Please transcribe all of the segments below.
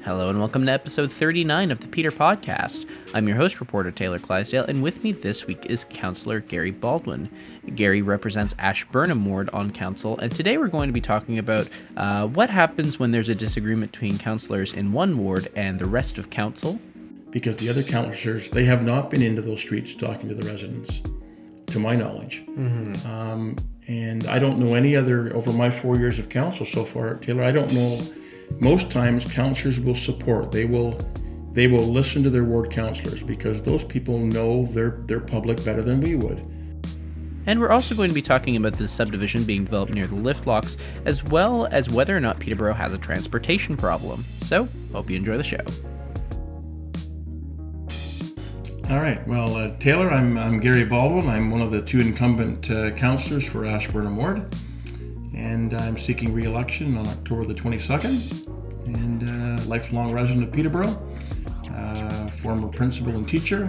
Hello and welcome to episode 39 of the Peterpodcast. I'm your host, reporter Taylor Clydesdale, and with me this week is councillor Gary Baldwin. Gary represents Ashburnham Ward on council, and today we're going to be talking about what happens when there's a disagreement between councillors in one ward and the rest of council. Because the other councillors, they have not been into those streets talking to the residents, to my knowledge. And I don't know any other, over my 4 years of council so far, Taylor, I don't know. Most times councillors will support, they will listen to their ward councillors because those people know their public better than we would. And we're also going to be talking about the subdivision being developed near the lift locks, as well as whether or not Peterborough has a transportation problem. So, hope you enjoy the show. All right, well, Taylor, I'm Gary Baldwin. I'm one of the two incumbent councillors for Ashburnham Ward. And I'm seeking re-election on October the 22nd, and lifelong resident of Peterborough, former principal and teacher,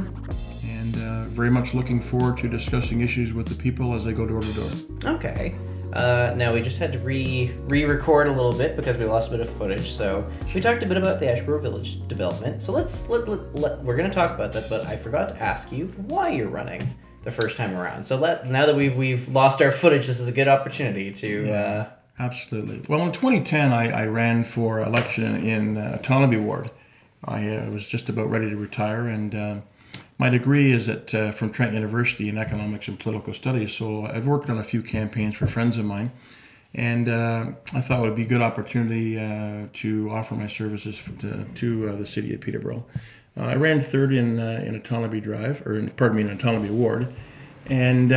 and very much looking forward to discussing issues with the people as they go door to door. Okay. Now we just had to re-record a little bit because we lost a bit of footage. So we talked a bit about the Ashburnham Village development. So we're going to talk about that, but I forgot to ask you why you're running the first time around. So now that we've lost our footage, this is a good opportunity to... Yeah, absolutely. Well, in 2010, I ran for election in Autonomy Ward. I was just about ready to retire, and my degree is from Trent University in Economics and Political Studies, so I've worked on a few campaigns for friends of mine, and I thought it would be a good opportunity to offer my services to the city of Peterborough. I ran third in Autonomy Drive, in Autonomy Ward, and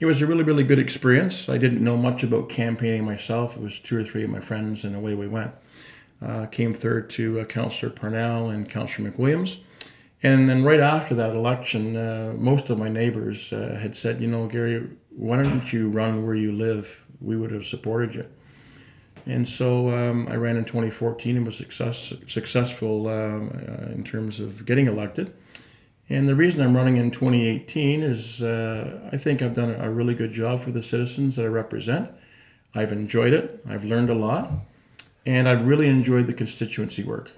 it was a really, really good experience. I didn't know much about campaigning myself. It was two or three of my friends, and away we went. Came third to Councillor Parnell and Councillor McWilliams. And then right after that election, most of my neighbours had said, Gary, why don't you run where you live? We would have supported you. And so I ran in 2014 and was successful in terms of getting elected. And the reason I'm running in 2018 is I think I've done a really good job for the citizens that I represent. I've enjoyed it. I've learned a lot. And I've really enjoyed the constituency work.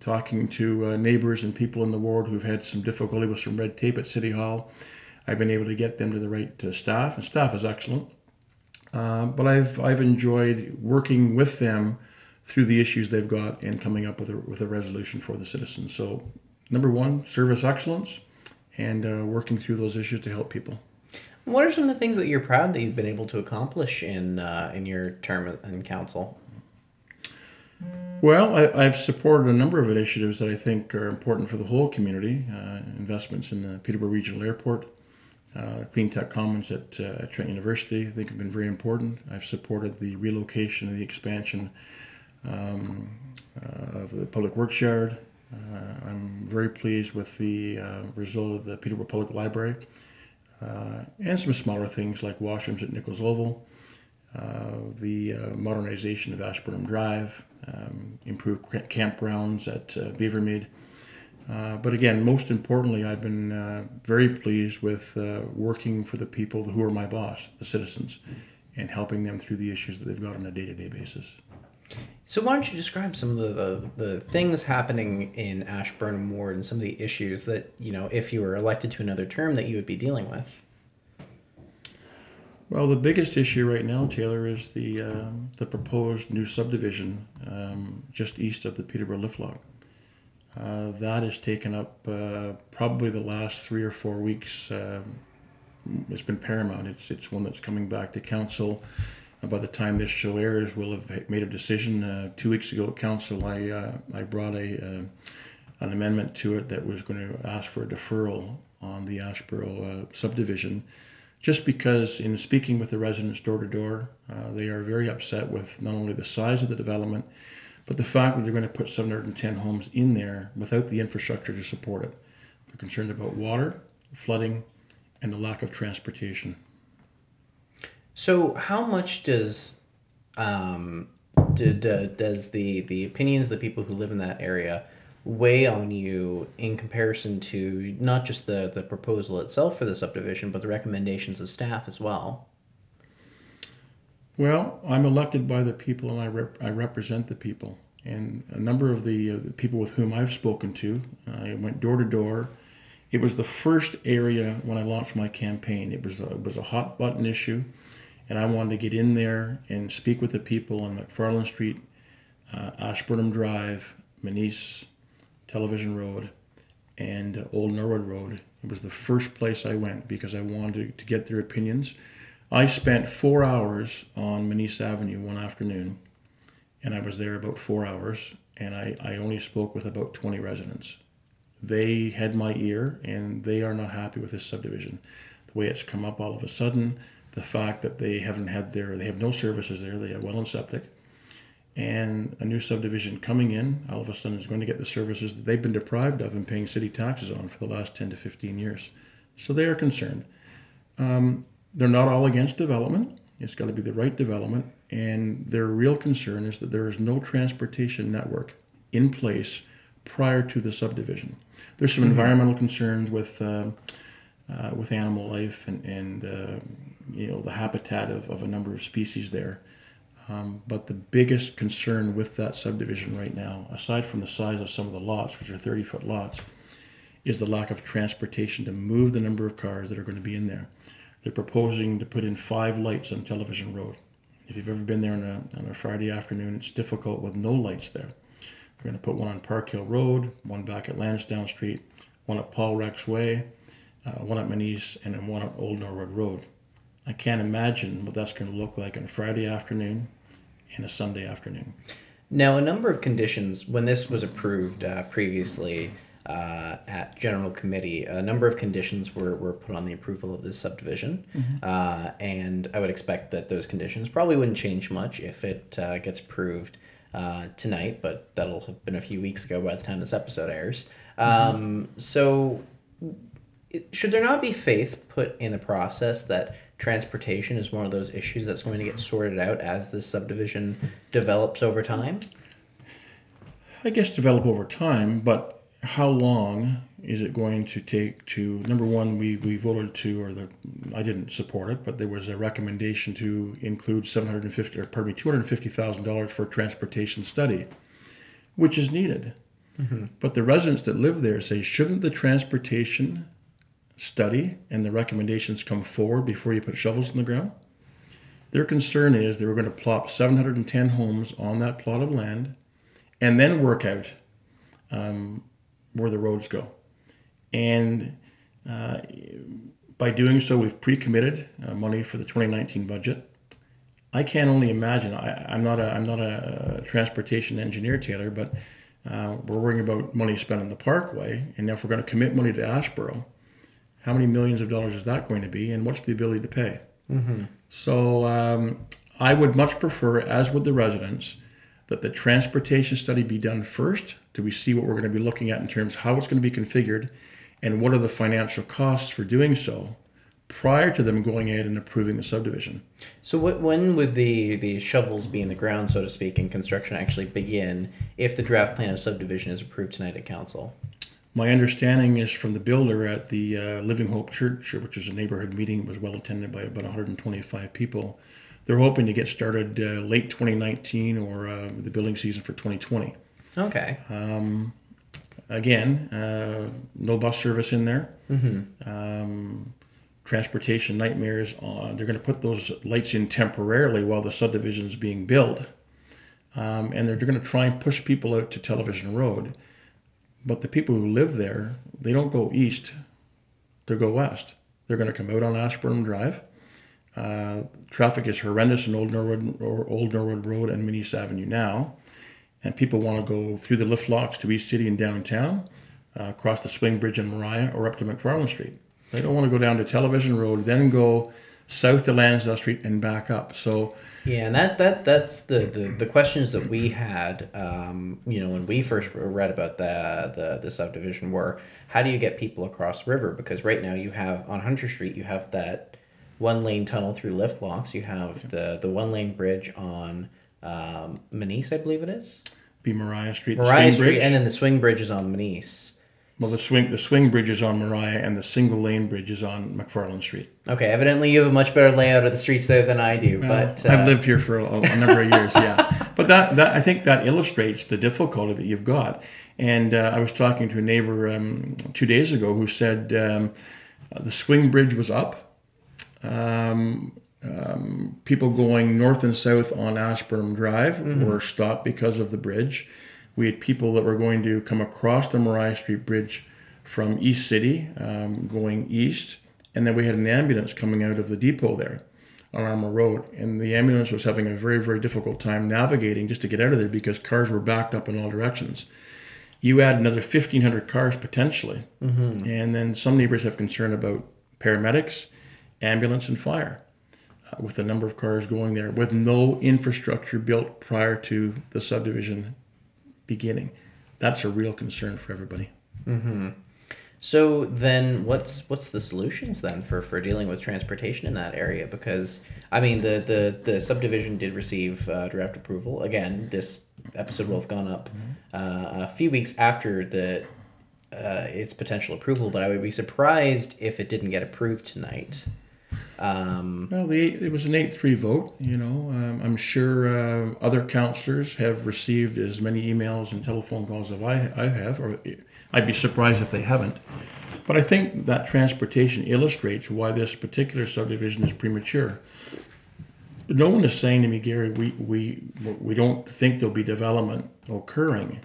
Talking to neighbours and people in the ward who've had some difficulty with some red tape at City Hall. I've been able to get them to the right staff, and staff is excellent. But I've enjoyed working with them through the issues they've got and coming up with a resolution for the citizens. So, number one, service excellence, and working through those issues to help people. What are some of the things that you're proud that you've been able to accomplish in your term in council? Well, I've supported a number of initiatives that I think are important for the whole community. Investments in the Peterborough Regional Airport, Clean Tech Commons at Trent University, I think have been very important. I've supported the relocation and the expansion of the Public Works Yard. I'm very pleased with the result of the Peterborough Public Library, and some smaller things like washrooms at Nichols Oval, the modernization of Ashburnham Drive, improved campgrounds at Beavermead. But again, most importantly, I've been very pleased with working for the people who are my boss, the citizens, and helping them through the issues that they've got on a day-to-day basis. So why don't you describe some of the things happening in Ashburnham Ward and some of the issues that, if you were elected to another term, that you would be dealing with? Well, the biggest issue right now, Taylor, is the proposed new subdivision just east of the Peterborough lift lock. That has taken up probably the last 3 or 4 weeks. It's been paramount. It's one that's coming back to council. By the time this show airs, we'll have made a decision. 2 weeks ago at council, I brought an amendment to it that was going to ask for a deferral on the Ashborough subdivision, just because in speaking with the residents door to door, they are very upset with not only the size of the development, but the fact that they're going to put 710 homes in there without the infrastructure to support it. They're concerned about water, flooding, and the lack of transportation. So how much does the opinions of the people who live in that area weigh on you in comparison to not just the proposal itself for the subdivision, but the recommendations of staff as well? Well, I'm elected by the people and I represent the people. And a number of the people with whom I've spoken to, I went door to door. It was the first area when I launched my campaign. It was a hot button issue, and I wanted to get in there and speak with the people on McFarland Street, Ashburnham Drive, Manice, Television Road, and Old Norwood Road. It was the first place I went because I wanted to get their opinions. I spent 4 hours on Manice Avenue one afternoon, and I was there about 4 hours, and I only spoke with about 20 residents. They had my ear, and they are not happy with this subdivision. The way it's come up all of a sudden, the fact that they have no services there, they have well and septic, and a new subdivision coming in, all of a sudden is going to get the services that they've been deprived of and paying city taxes on for the last 10 to 15 years. So they are concerned. They're not all against development. It's got to be the right development. And their real concern is that there is no transportation network in place prior to the subdivision. There's some environmental concerns with animal life and the habitat of a number of species there. But the biggest concern with that subdivision right now, aside from the size of some of the lots, which are 30-foot lots, is the lack of transportation to move the number of cars that are going to be in there. They're proposing to put in 5 lights on Television Road. If you've ever been there on a Friday afternoon, it's difficult with no lights there. They're going to put one on Park Hill Road, one back at Lansdowne Street, one at Paul Rex Way, one at Manice, and then one at Old Norwood Road. I can't imagine what that's going to look like on a Friday afternoon and a Sunday afternoon. Now, a number of conditions, when this was approved previously at General Committee, a number of conditions were put on the approval of this subdivision. And I would expect that those conditions probably wouldn't change much if it gets approved tonight, but that'll have been a few weeks ago by the time this episode airs. So should there not be faith put in the process that transportation is one of those issues that's going to get sorted out as this subdivision develops over time? I guess develop over time, but how long is it going to take to, number one, we voted to, I didn't support it, but there was a recommendation to include $250,000 for a transportation study, which is needed. But the residents that live there say, shouldn't the transportation study and the recommendations come forward before you put shovels in the ground? Their concern is they were going to plop 710 homes on that plot of land and then work out where the roads go. And by doing so, we've pre-committed money for the 2019 budget. I can only imagine. I'm not a transportation engineer, Taylor, but we're worrying about money spent on the Parkway. And now if we're going to commit money to Ashborough, how many millions of dollars is that going to be, and what's the ability to pay? So I would much prefer, as would the residents, that the transportation study be done first. Do we see what we're going to be looking at in terms of how it's going to be configured and what are the financial costs for doing so prior to them going ahead and approving the subdivision? So when would the shovels be in the ground, so to speak, and construction actually begin if the draft plan of subdivision is approved tonight at council? My understanding is from the builder at the Living Hope Church, which is a neighborhood meeting, it was well attended by about 125 people. They're hoping to get started late 2019 or the building season for 2020. Okay. Again, no bus service in there. Transportation nightmares. They're going to put those lights in temporarily while the subdivision is being built. And they're going to try and push people out to Television Road. But the people who live there, they don't go east, they go west. They're going to come out on Ashburnham Drive. Traffic is horrendous in Old Norwood Road and Manice Avenue now. And people want to go through the lift locks to East City and downtown, across the Swing Bridge in Mariah, or up to McFarland Street. They don't want to go down to Television Road, then go south to Lansdowne Street and back up. So yeah, and that's the questions that we had, when we first read about the subdivision were, how do you get people across the river? Because right now you have on Hunter Street, you have that 1-lane tunnel through lift locks. You have the 1-lane bridge on Manice, I believe it is. Be Mariah Street. Mariah Street, and then the swing bridge is on Manice. Well, the swing bridge is on Mariah, and the single lane bridge is on McFarland Street. Okay, evidently you have a much better layout of the streets there than I do. Well, but I've lived here for a number of years. Yeah, But that I think that illustrates the difficulty that you've got. And I was talking to a neighbor 2 days ago who said the swing bridge was up. People going north and south on Ashburnham Drive were stopped because of the bridge. We had people that were going to come across the Mariah Street Bridge from East City, going east. And then we had an ambulance coming out of the depot there on Armour Road. And the ambulance was having a very, very difficult time navigating just to get out of there because cars were backed up in all directions. You add another 1,500 cars potentially. And then some neighbors have concern about paramedics, ambulance, and fire with the number of cars going there with no infrastructure built prior to the subdivision beginning. That's a real concern for everybody. So then what's the solutions then for dealing with transportation in that area? Because, I mean, the subdivision did receive draft approval. Again, this episode will have gone up a few weeks after its potential approval, but I would be surprised if it didn't get approved tonight. Well, it was an 8-3 vote. I'm sure other councillors have received as many emails and telephone calls as I have, or I'd be surprised if they haven't. But I think that transportation illustrates why this particular subdivision is premature. No one is saying to me, Gary, we don't think there'll be development occurring,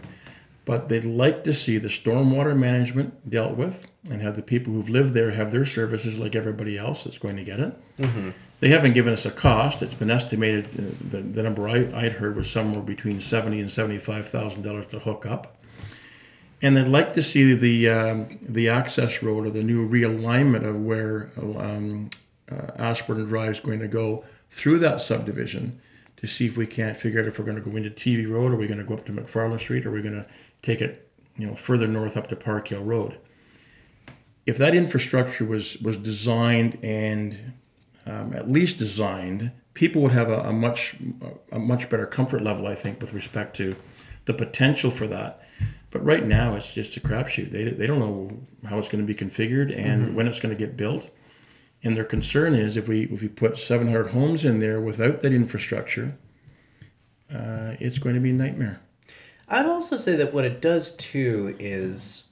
but they'd like to see the stormwater management dealt with and have the people who've lived there have their services like everybody else that's going to get it. They haven't given us a cost. It's been estimated, the number I'd heard was somewhere between $70,000 and $75,000 to hook up. And they'd like to see the access road or the new realignment of where Ashburn Drive is going to go through that subdivision to see if we can't figure out if we're going to go into TV Road, or we're going to go up to McFarland Street, or we're going to take it further north up to Park Hill Road. If that infrastructure was designed and at least designed, people would have a much better comfort level, I think, with respect to the potential for that. But right now, it's just a crapshoot. They don't know how it's going to be configured and when it's going to get built. And their concern is if we put 700 homes in there without that infrastructure, it's going to be a nightmare. I'd also say that what it does too is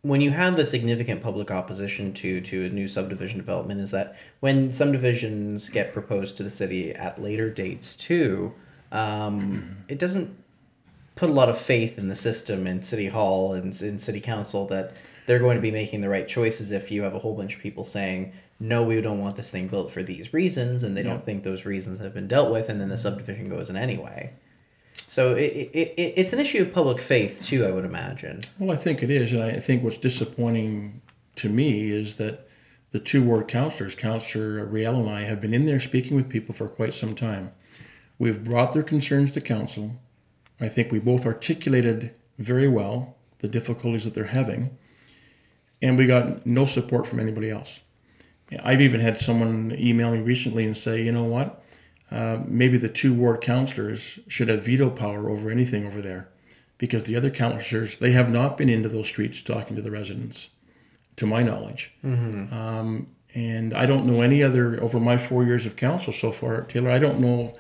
when you have the significant public opposition to a new subdivision development, is that when subdivisions get proposed to the city at later dates too, it doesn't put a lot of faith in the system in City Hall and in City Council that they're going to be making the right choices if you have a whole bunch of people saying, no, we don't want this thing built for these reasons, and they don't think those reasons have been dealt with, and then the subdivision goes in anyway. So it's an issue of public faith too, I would imagine. Well, I think it is, and I think what's disappointing to me is that the two ward councillors, Councillor Riel and I, have been in there speaking with people for quite some time. We've brought their concerns to council. I think we both articulated very well the difficulties that they're having, and we got no support from anybody else. I've even had someone email me recently and say, you know what, maybe the two ward councillors should have veto power over anything over there, because the other councillors, they have not been into those streets talking to the residents, to my knowledge. And I don't know any other, over my 4 years of council so far, Taylor, I don't know,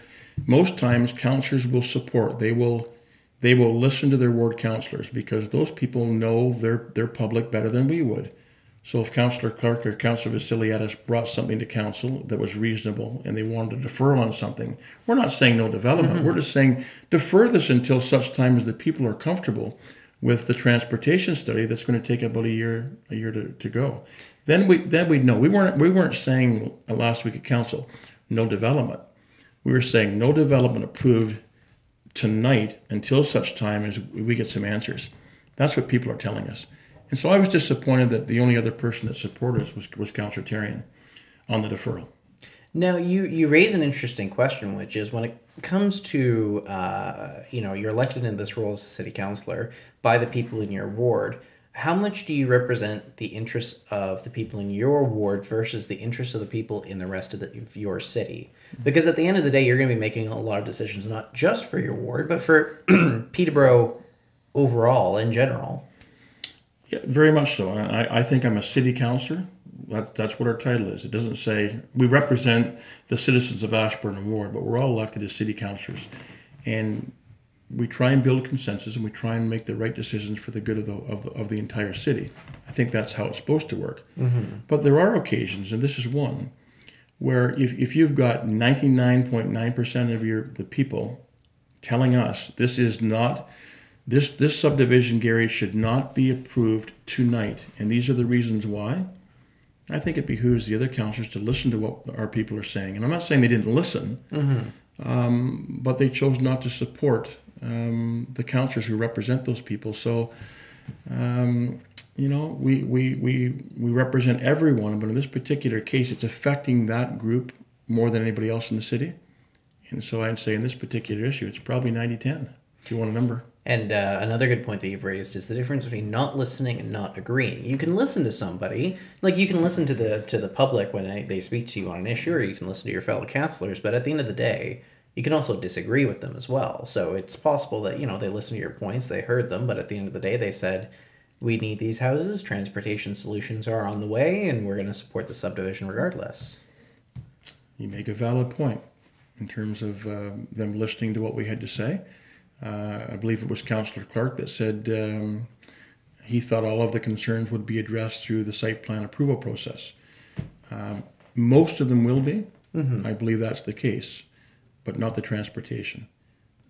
most times councillors will support, they will listen to their ward councillors, because those people know their public better than we would. So if Councillor Clark or Councillor Vasiliadis brought something to council that was reasonable and they wanted to defer on something, we're not saying no development. We're just saying defer this until such time as the people are comfortable with the transportation study that's going to take about a year to go. Then we'd know. We weren't saying last week at council no development. We were saying no development approved tonight until such time as we get some answers. That's what people are telling us. And so I was disappointed that the only other person that supported us was Councillor Therrien on the deferral. Now, you raise an interesting question, which is when it comes to, you're elected in this role as a city councillor by the people in your ward, how much do you represent the interests of the people in your ward versus the interests of the people in the rest of your city? Because at the end of the day, you're going to be making a lot of decisions, not just for your ward, but for Peterborough overall, in general. Yeah, very much so. I think I'm a city councillor. That's what our title is. It doesn't say we represent the citizens of Ashburn and Ward, but we're all elected as city councillors. and we try and build consensus, and we try and make the right decisions for the good of the entire city. I think that's how it's supposed to work. But there are occasions, and this is one, where if you've got 99.9% of the people telling us this is not this subdivision, Gary, should not be approved tonight, and these are the reasons why, I think it behooves the other councillors to listen to what our people are saying. And I'm not saying they didn't listen, but they chose not to support the councillors who represent those people. So, we represent everyone, but in this particular case, it's affecting that group more than anybody else in the city. And so I'd say in this particular issue, it's probably 90-10, if you want a number. And another good point that you've raised is the difference between not listening and not agreeing. You can listen to somebody, like you can listen to the public when they speak to you on an issue, or you can listen to your fellow councillors, but at the end of the day, you can also disagree with them as well. So it's possible that, they listened to your points, they heard them, but at the end of the day, they said, we need these houses, transportation solutions are on the way, and we're going to support the subdivision regardless. You make a valid point in terms of them listening to what we had to say. I believe it was Councillor Clark that said he thought all of the concerns would be addressed through the site plan approval process. Most of them will be. I believe that's the case, but not the transportation.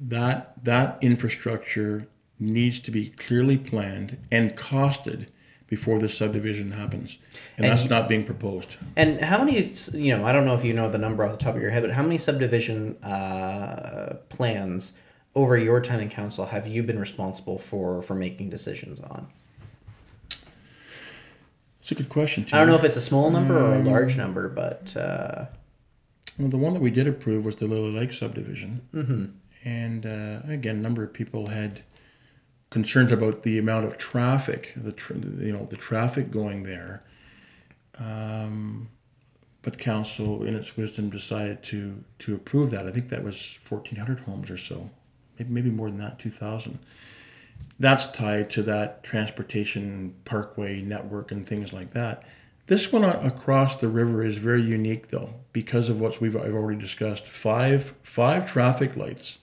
That infrastructure needs to be clearly planned and costed before the subdivision happens. And that's not being proposed. And how many, I don't know if you know the number off the top of your head, but how many subdivision plans over your time in council have you been responsible for making decisions on? It's a good question, too. I don't know if it's a small number or a large number, but... Well, the one that we did approve was the Lily Lake subdivision. And again, a number of people had concerns about the amount of traffic, the traffic going there. But council, in its wisdom, decided to approve that. I think that was 1,400 homes or so. Maybe more than that, 2,000. That's tied to that transportation parkway network and things like that. This one across the river is very unique, though, because of what I've already discussed. Five traffic lights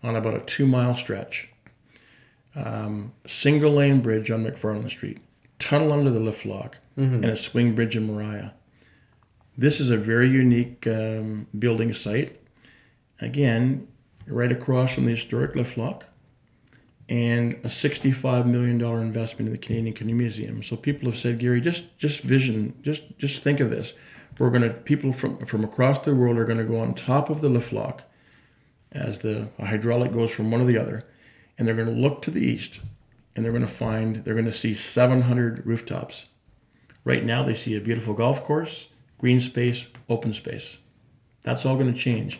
on about a 2-mile stretch. Single lane bridge on McFarland Street. Tunnel under the lift lock. And a swing bridge in Mariah. This is a very unique building site. Again, right across from the historic lift lock, and a $65 million investment in the Canadian Canoe Museum. So people have said, Gary, just think of this. People from across the world are going to go on top of the lift lock as the hydraulic goes from one to the other, and they're going to look to the east, and they're going to see 700 rooftops. Right now, they see a beautiful golf course, green space, open space. That's all going to change.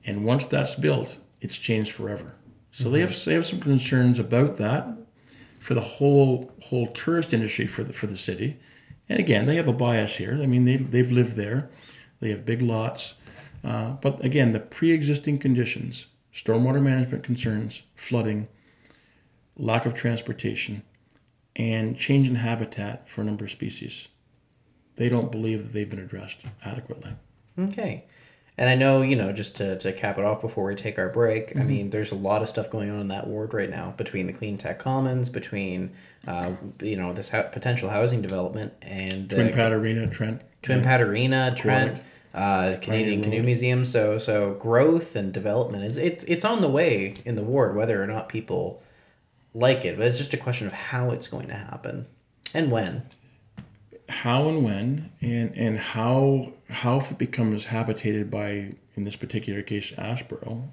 And once that's built, it's changed forever. So they have some concerns about that for the whole tourist industry for the city. And again, they have a bias here. I mean, they've lived there. They have big lots. But again, the pre-existing conditions, stormwater management concerns, flooding, lack of transportation, and change in habitat for a number of species, they don't believe that they've been addressed adequately. Okay. And I know, just to cap it off before we take our break, I mean, there's a lot of stuff going on in that ward right now, between the Clean Tech Commons, between, this potential housing development and... Twin Pad Arena, Trent. Canadian Canoe Museum. So growth and development, it's on the way in the ward, whether or not people like it. But it's just a question of how it's going to happen and when. How and when, and how if it becomes habitated by, in this particular case, Ashborough,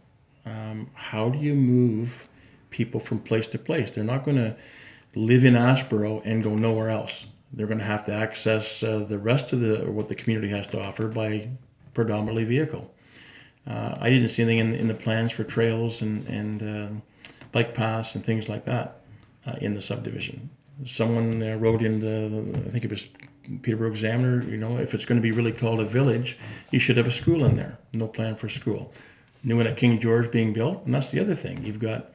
how do you move people from place to place? They're not going to live in Ashborough and go nowhere else. They're going to have to access the rest of what the community has to offer by predominantly vehicle. I didn't see anything in the plans for trails and bike paths and things like that in the subdivision. Someone wrote in I think it was Peterborough Examiner, if it's going to be really called a village, you should have a school in there. No plan for school. New one at King George being built, and that's the other thing. You've got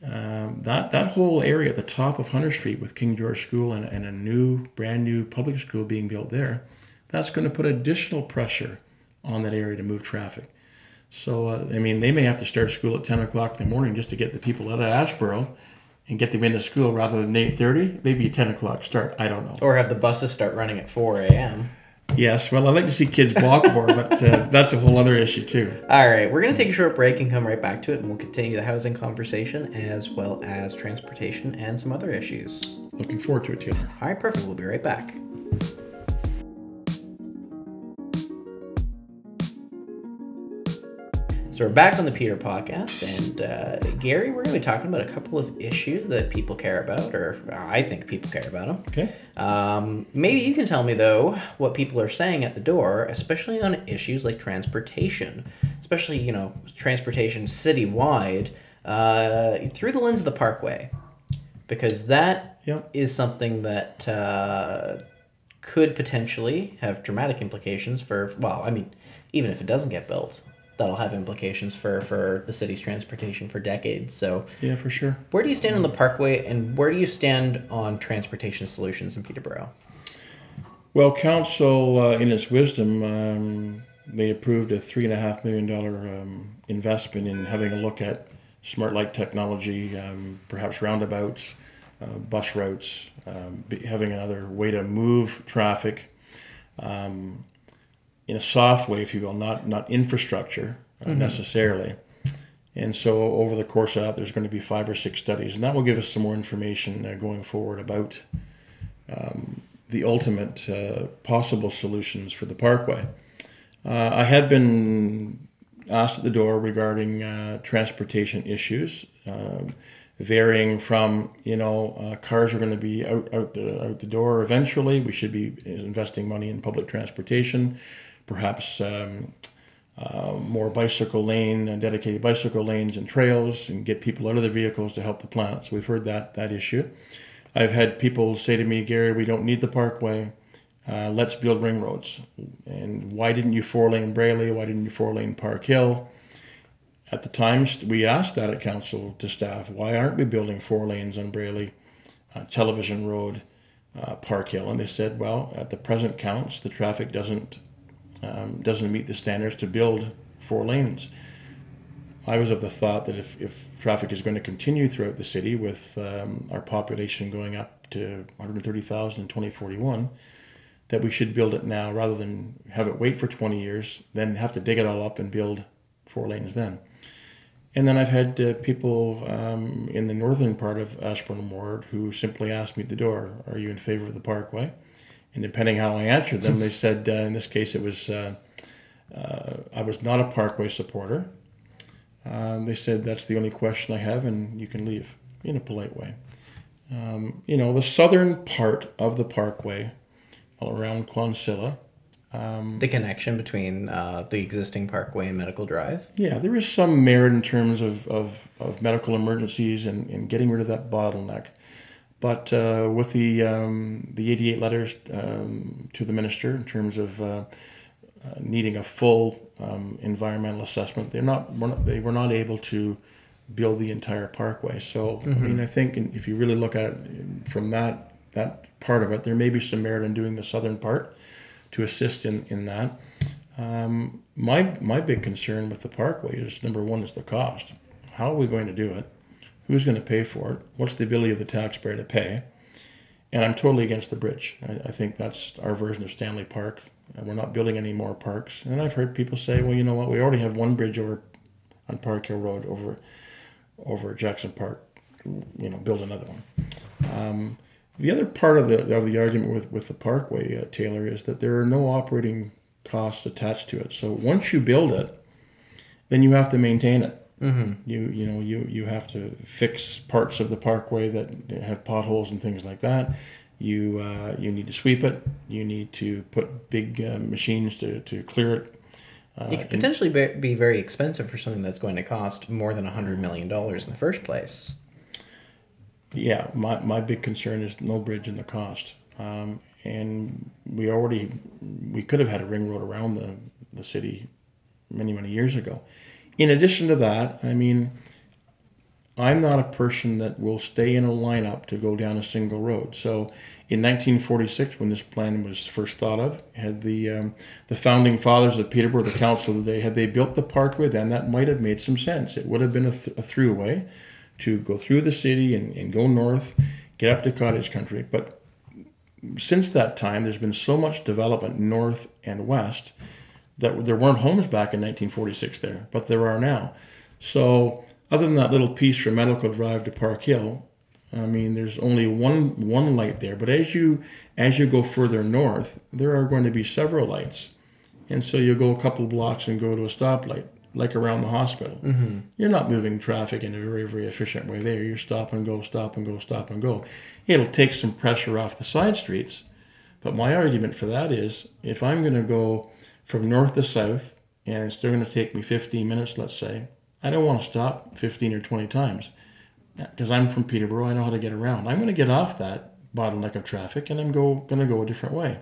that whole area at the top of Hunter Street with King George School and a brand new public school being built there. That's going to put additional pressure on that area to move traffic. So, they may have to start school at 10 o'clock in the morning just to get the people out of Ashborough and get them into school rather than 8:30. Maybe a 10 o'clock start. I don't know. Or have the buses start running at 4 a.m. Yes, well, I'd like to see kids walk more, but that's a whole other issue too. All right, we're going to take a short break and come right back to it, and we'll continue the housing conversation as well as transportation and some other issues. Looking forward to it, Taylor. All right, perfect. We'll be right back. So we're back on the Peter podcast, and Gary, we're going to be talking about a couple of issues that people care about, or I think people care about them. Okay. Maybe you can tell me, though, what people are saying at the door, especially on issues like transportation, especially, transportation citywide, through the lens of the Parkway, because that is something that could potentially have dramatic implications for, even if it doesn't get built, that'll have implications for the city's transportation for decades. So yeah, for sure. Where do you stand on the Parkway, and where do you stand on transportation solutions in Peterborough? Well, council, in its wisdom, they approved a $3.5 million investment in having a look at smart light technology, perhaps roundabouts, bus routes, having another way to move traffic. In a soft way, if you will, not infrastructure necessarily. And so over the course of that, there's going to be 5 or 6 studies, and that will give us some more information going forward about the ultimate possible solutions for the Parkway. I had been asked at the door regarding transportation issues, varying from, cars are going to be out the door eventually. We should be investing money in public transportation. Perhaps more bicycle lane and dedicated bicycle lanes and trails, and get people out of their vehicles to help the planet. So we've heard that issue. I've had people say to me, Gary, we don't need the Parkway. Let's build ring roads. And why didn't you 4-lane Brayley? Why didn't you 4-lane Park Hill? At the time, we asked that at council to staff. Why aren't we building 4 lanes on Brayley, Television Road, Park Hill? And they said, well, at the present counts, the traffic doesn't meet the standards to build 4 lanes. I was of the thought that if traffic is going to continue throughout the city with our population going up to 130,000 in 2041, that we should build it now rather than have it wait for 20 years, then have to dig it all up and build 4 lanes then. And then I've had people in the northern part of Ashburn Ward who simply asked me at the door, are you in favor of the Parkway? And depending how I answered them, they said, in this case, it was I was not a Parkway supporter. They said, that's the only question I have, and you can leave, in a polite way. The southern part of the Parkway, all around Clonsilla. The connection between the existing Parkway and Medical Drive? Yeah, there is some merit in terms of medical emergencies and getting rid of that bottleneck. But with the 88 letters to the minister in terms of needing a full environmental assessment, they were not able to build the entire Parkway. So I think if you really look at it from that part of it, there may be some merit in doing the southern part to assist in that. My big concern with the Parkway is, number one, is the cost. How are we going to do it? Who's going to pay for it? What's the ability of the taxpayer to pay? And I'm totally against the bridge. I think that's our version of Stanley Park. And we're not building any more parks. And I've heard people say, well, you know what? We already have one bridge over on Park Hill Road over Jackson Park. Build another one. The other part of the argument with the Parkway, Taylor, is that there are no operating costs attached to it. So once you build it, then you have to maintain it. Mm-hmm. You have to fix parts of the Parkway that have potholes and things like that. You need to sweep it. You need to put big machines to clear it. It could potentially be very expensive for something that's going to cost more than $100 million in the first place. Yeah, my big concern is no bridge in the cost. And we could have had a ring road around the city many, many years ago. In addition to that, I'm not a person that will stay in a lineup to go down a single road. So in 1946, when this plan was first thought of, had the founding fathers of Peterborough, the council, had they built the Parkway, then that might have made some sense. It would have been a throughway to go through the city and go north, get up to cottage country. But since that time, there's been so much development north and west that there weren't homes back in 1946 there, but there are now. So other than that little piece from Medical Drive to Park Hill, I mean, there's only one light there. But as you go further north, there are going to be several lights. And so you go a couple of blocks and go to a stoplight, like around the hospital. Mm-hmm. You're not moving traffic in a very, very efficient way there. You're stop and go, stop and go, stop and go. It'll take some pressure off the side streets. But my argument for that is, if I'm going to go from north to south, and it's still going to take me 15 minutes, let's say, I don't want to stop 15 or 20 times. Because I'm from Peterborough, I know how to get around. I'm going to get off that bottleneck of traffic, and I'm going to go a different way.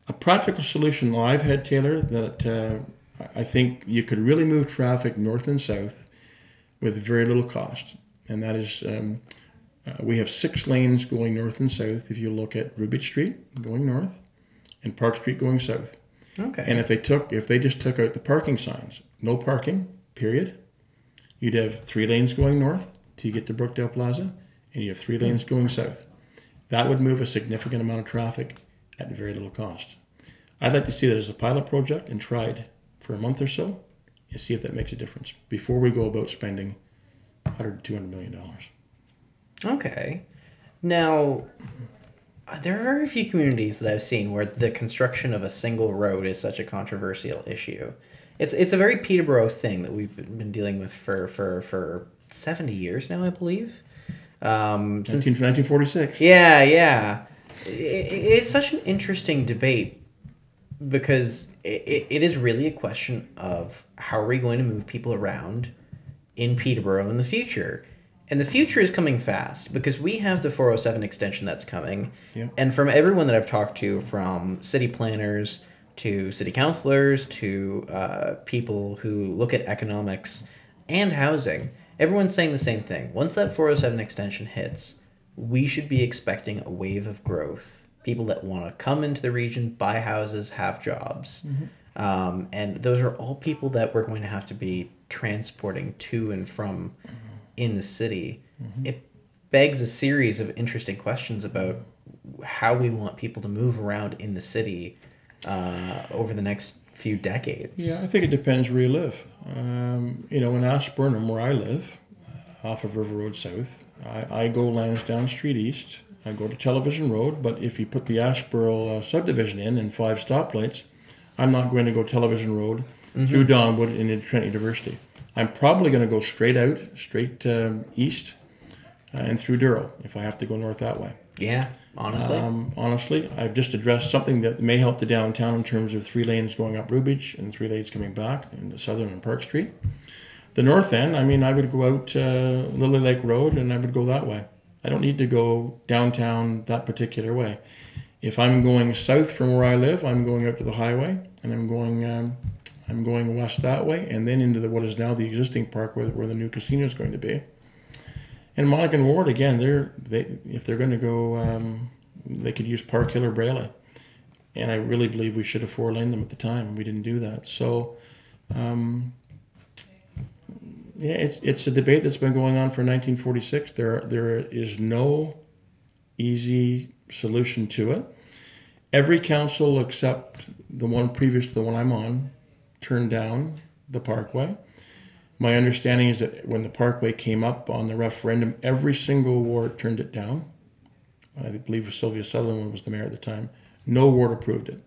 A practical solution that I've had, Taylor, that I think you could really move traffic north and south with very little cost. And that is, we have 6 lanes going north and south if you look at Rubich Street going north and Park Street going south. Okay. And if they just took out the parking signs, no parking, period, you'd have 3 lanes going north till you get to Brookdale Plaza, and you have 3 lanes going south. That would move a significant amount of traffic at very little cost. I'd like to see that as a pilot project and tried for a month or so and see if that makes a difference before we go about spending $100 to $200 million. Okay. Now, there are very few communities that I've seen where the construction of a single road is such a controversial issue. It's a very Peterborough thing that we've been dealing with for 70 years now, I believe. Since 1946. Yeah. It's such an interesting debate because it is really a question of how are we going to move people around in Peterborough in the future. And the future is coming fast because we have the 407 extension that's coming. Yep. And from everyone that I've talked to, from city planners to city councillors to people who look at economics and housing, everyone's saying the same thing. Once that 407 extension hits, we should be expecting a wave of growth. People that want to come into the region, buy houses, have jobs. Mm-hmm. And those are all people that we're going to have to be transporting to and from in the city. Mm-hmm. It begs a series of interesting questions about how we want people to move around in the city over the next few decades. Yeah, I think it depends where you live. In Ashburnham, where I live, off of River Road South, I go Lansdowne Street East. I go to Television Road, but if you put the Ashborough subdivision in and 5 stoplights, I'm not going to go Television Road through Donwood and into Trent University. I'm probably going to go straight east and through Durrow if I have to go north that way. Yeah, honestly. I've just addressed something that may help the downtown in terms of 3 lanes going up Rubich and 3 lanes coming back in the Southern and Park Street. The north end, I would go out Lily Lake Road and I would go that way. I don't need to go downtown that particular way. If I'm going south from where I live, I'm going out to the highway and I'm going west that way and then into what is now the existing park where the new casino is going to be. And Monaghan Ward, again, if they're going to go, they could use Park Hill or Brayley. And I really believe we should have 4-laned them at the time. We didn't do that. So, it's a debate that's been going on for 1946. There is no easy solution to it. Every council except the one previous to the one I'm on turned down the Parkway. My understanding is that when the Parkway came up on the referendum, every single ward turned it down. I believe Sylvia Sutherland was the mayor at the time. No ward approved it.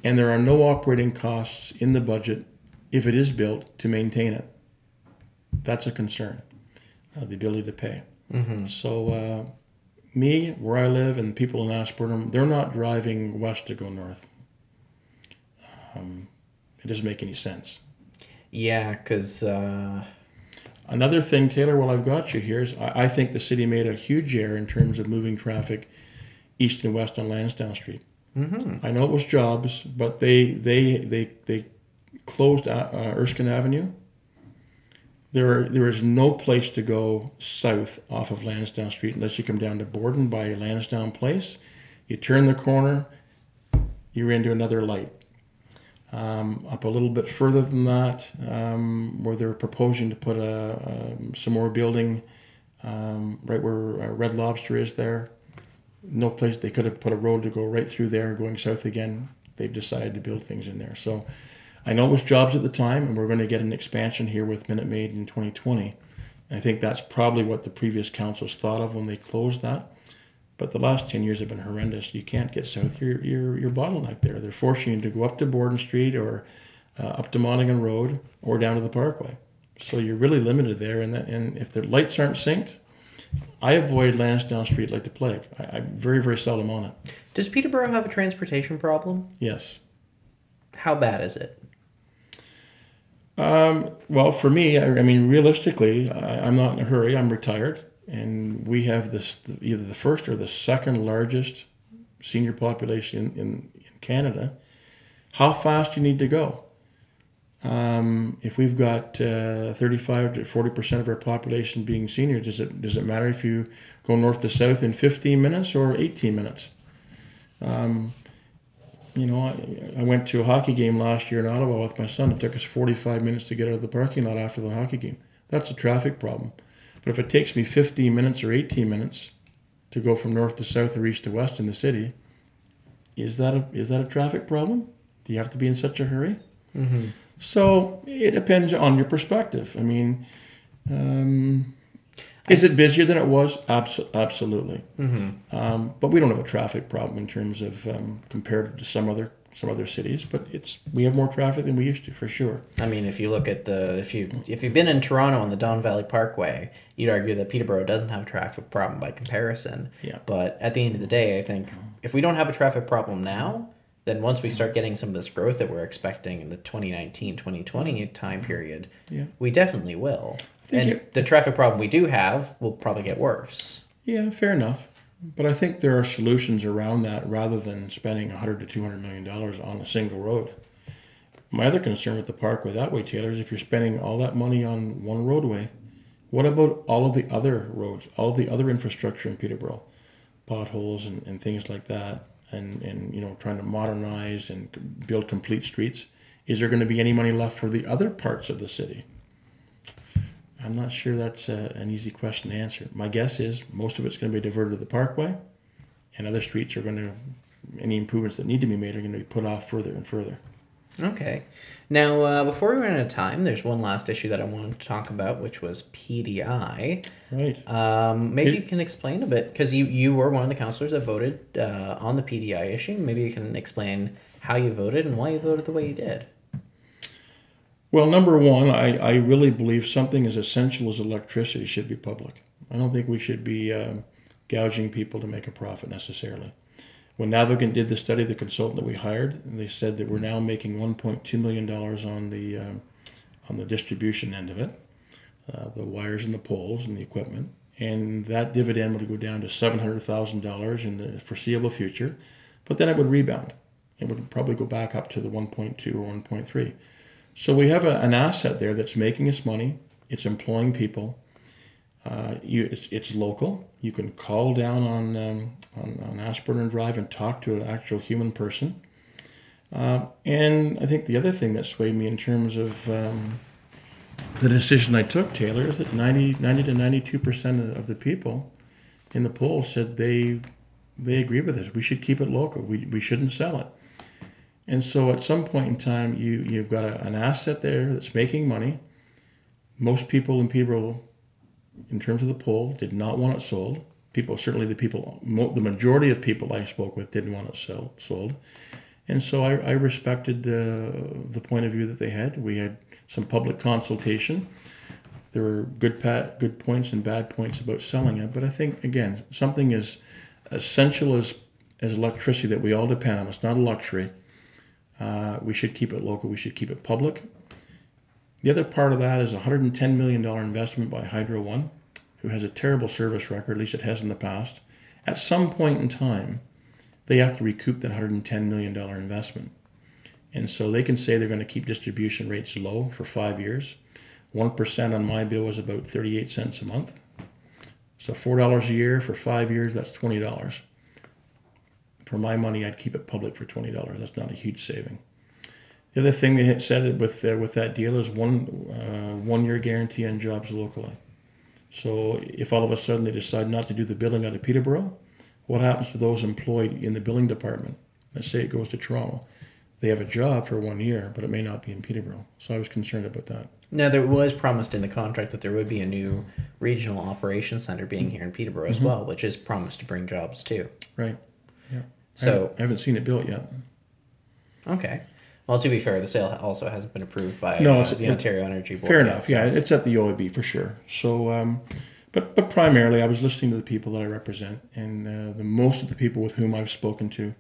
And there are no operating costs in the budget, if it is built, to maintain it. That's a concern, the ability to pay. Mm-hmm. So me, where I live, and people in Ashburnham, they're not driving west to go north. It doesn't make any sense. Yeah, because... Another thing, Taylor, while I've got you here, is I think the city made a huge error in terms of moving traffic east and west on Lansdowne Street. Mm-hmm. I know it was jobs, but they closed Erskine Avenue. There is no place to go south off of Lansdowne Street unless you come down to Borden by Lansdowne Place. You turn the corner, you're into another light. Up a little bit further than that, where they're proposing to put some more building right where Red Lobster is there. No place, they could have put a road to go right through there going south again. They've decided to build things in there. So I know it was jobs at the time, and we're going to get an expansion here with Minute Maid in 2020. I think that's probably what the previous councils thought of when they closed that. But the last 10 years have been horrendous. You can't get south. You're bottlenecked there. They're forcing you to go up to Borden Street or up to Monaghan Road or down to the Parkway. So you're really limited there. And if the lights aren't synced, I avoid Lansdowne Street like the plague. I'm very, very seldom on it. Does Peterborough have a transportation problem? Yes. How bad is it? Well, for me, I mean, realistically, I'm not in a hurry. I'm retired. And we have either the first or the second largest senior population in Canada. How fast do you need to go? If we've got 35 to 40% of our population being seniors, does it matter if you go north to south in 15 minutes or 18 minutes? I went to a hockey game last year in Ottawa with my son. It took us 45 minutes to get out of the parking lot after the hockey game. That's a traffic problem. But if it takes me 15 minutes or 18 minutes to go from north to south or east to west in the city, is that a traffic problem? Do you have to be in such a hurry? Mm-hmm. So it depends on your perspective. I mean, is it busier than it was? Absolutely. Mm-hmm. But we don't have a traffic problem in terms of compared to some other cities. But we have more traffic than we used to, for sure. I mean, if you look at if you've been in Toronto on the Don Valley Parkway, you'd argue that Peterborough doesn't have a traffic problem by comparison. Yeah. But at the end of the day, I think if we don't have a traffic problem now, then once we start getting some of this growth that we're expecting in the 2019-2020 time period, we definitely will. And the traffic problem we do have will probably get worse. Yeah, fair enough. But I think there are solutions around that rather than spending $100 to $200 million on a single road. My other concern with the Parkway that way, Taylor, is if you're spending all that money on one roadway, what about all of the other roads, all of the other infrastructure in Peterborough, potholes and things like that, and trying to modernize and build complete streets? Is there going to be any money left for the other parts of the city? I'm not sure that's an easy question to answer. My guess is most of it's going to be diverted to the Parkway, and other streets are going to, any improvements that need to be made are going to be put off further and further. Okay. Now, before we run out of time, there's one last issue that I wanted to talk about, which was PDI. Right. Maybe you can explain a bit, because you were one of the councillors that voted on the PDI issue. Maybe you can explain how you voted and why you voted the way you did. Well, number one, I really believe something as essential as electricity should be public. I don't think we should be gouging people to make a profit necessarily. When Navigant did the study, the consultant that we hired, they said that we're now making $1.2 million on the distribution end of it, the wires and the poles and the equipment, and that dividend would go down to $700,000 in the foreseeable future, but then it would rebound. It would probably go back up to the 1.2 or 1.3. So we have an asset there that's making us money. It's employing people. It's local. You can call down on Ashburn Drive and talk to an actual human person. And I think the other thing that swayed me in terms of the decision I took, Taylor, is that 90 to 92% of the people in the poll said they agree with us. We should keep it local. We shouldn't sell it. And so at some point in time, you've got an asset there that's making money. Most people in Peterborough, in terms of the poll, did not want it sold. The majority of people I spoke with didn't want it sold. And so I respected the point of view that they had. We had some public consultation. There were good points and bad points about selling it. But I think, again, something as essential as electricity that we all depend on, it's not a luxury. We should keep it local. We should keep it public. The other part of that is a $110 million investment by Hydro One, who has a terrible service record, at least it has in the past. At some point in time, they have to recoup that $110 million investment. And so they can say they're going to keep distribution rates low for 5 years. 1% on my bill was about 38 cents a month. So $4 a year for 5 years, that's $20. For my money, I'd keep it public for $20. That's not a huge saving. The other thing they had said with that deal is one year guarantee on jobs locally. So if all of a sudden they decide not to do the billing out of Peterborough, what happens to those employed in the billing department? Let's say it goes to Toronto. They have a job for 1 year, but it may not be in Peterborough. So I was concerned about that. Now, there was promised in the contract that there would be a new regional operations center being here in Peterborough as well, which is promised to bring jobs too. Right. Yeah. So I haven't seen it built yet. Okay. Well, to be fair, the sale also hasn't been approved by the Ontario Energy Board. Fair enough. Yeah, it's at the OIB for sure. So, but primarily, I was listening to the people that I represent, and the most of the people with whom I've spoken to,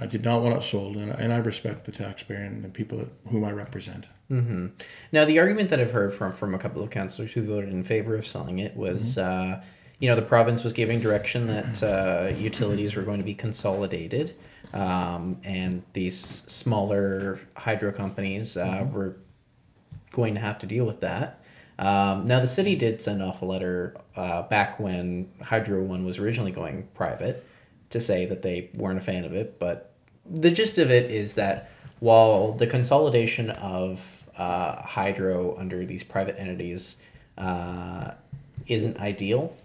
I did not want it sold, and I respect the taxpayer and the people whom I represent. Mm-hmm. Now, the argument that I've heard from a couple of councillors who voted in favor of selling it was, the province was giving direction that utilities were going to be consolidated, and these smaller hydro companies were going to have to deal with that. Now, the city did send off a letter back when Hydro One was originally going private to say that they weren't a fan of it, but the gist of it is that while the consolidation of hydro under these private entities isn't ideal,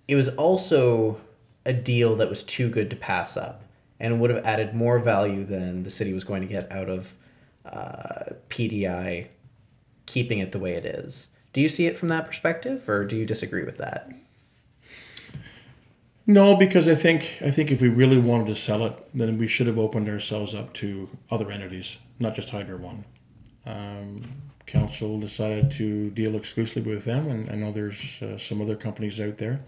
it was also a deal that was too good to pass up and would have added more value than the city was going to get out of PDI keeping it the way it is. Do you see it from that perspective, or do you disagree with that? No, because I think if we really wanted to sell it, then we should have opened ourselves up to other entities, not just Hydro One. Council decided to deal exclusively with them, and I know there's some other companies out there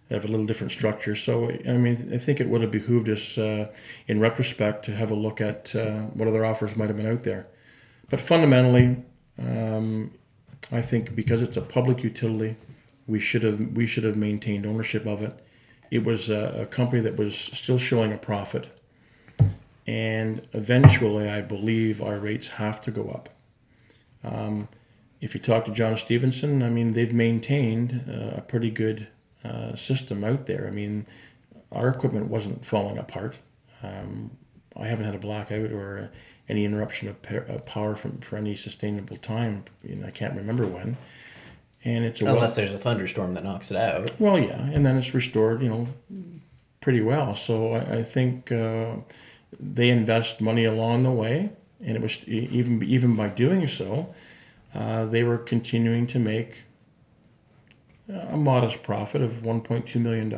that have a little different structure. So, I mean, I think it would have behooved us, in retrospect, to have a look at what other offers might have been out there. But fundamentally, I think because it's a public utility, we should have maintained ownership of it. It was a company that was still showing a profit, and eventually, I believe our rates have to go up. If you talk to John Stevenson, I mean, they've maintained a pretty good system out there. I mean, our equipment wasn't falling apart. I haven't had a blackout or any interruption of power for any sustainable time. I can't remember when. And it's unless there's a thunderstorm that knocks it out. Well, yeah, and then it's restored, pretty well. So I think they invest money along the way, and it was even by doing so, they were continuing to make a modest profit of $1.2 million.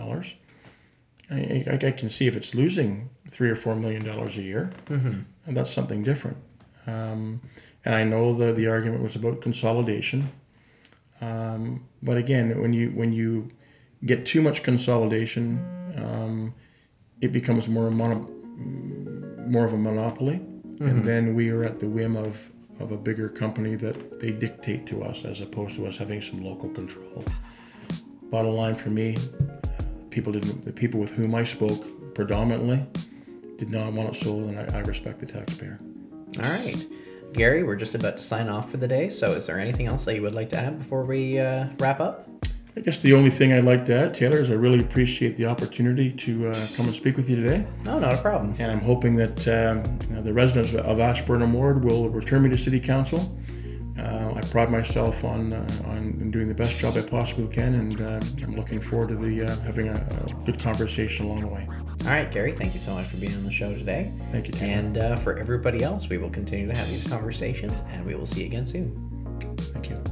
I can see if it's losing $3 or $4 million a year, and that's something different. And I know the argument was about consolidation. But again, when you get too much consolidation, it becomes more of a monopoly, and then we are at the whim of a bigger company that they dictate to us, as opposed to us having some local control. Bottom line for me, the people with whom I spoke predominantly did not want it sold, and I respect the taxpayer. All right. Gary, we're just about to sign off for the day, so is there anything else that you would like to add before we wrap up? I guess the only thing I'd like to add, Taylor, is I really appreciate the opportunity to come and speak with you today. No, not a problem. And I'm hoping that the residents of Ashburnham Ward will return me to City Council. I pride myself on doing the best job I possibly can, and I'm looking forward to having a good conversation along the way. All right, Gary, thank you so much for being on the show today. Thank you, Taylor. And for everybody else, we will continue to have these conversations, and we will see you again soon. Thank you.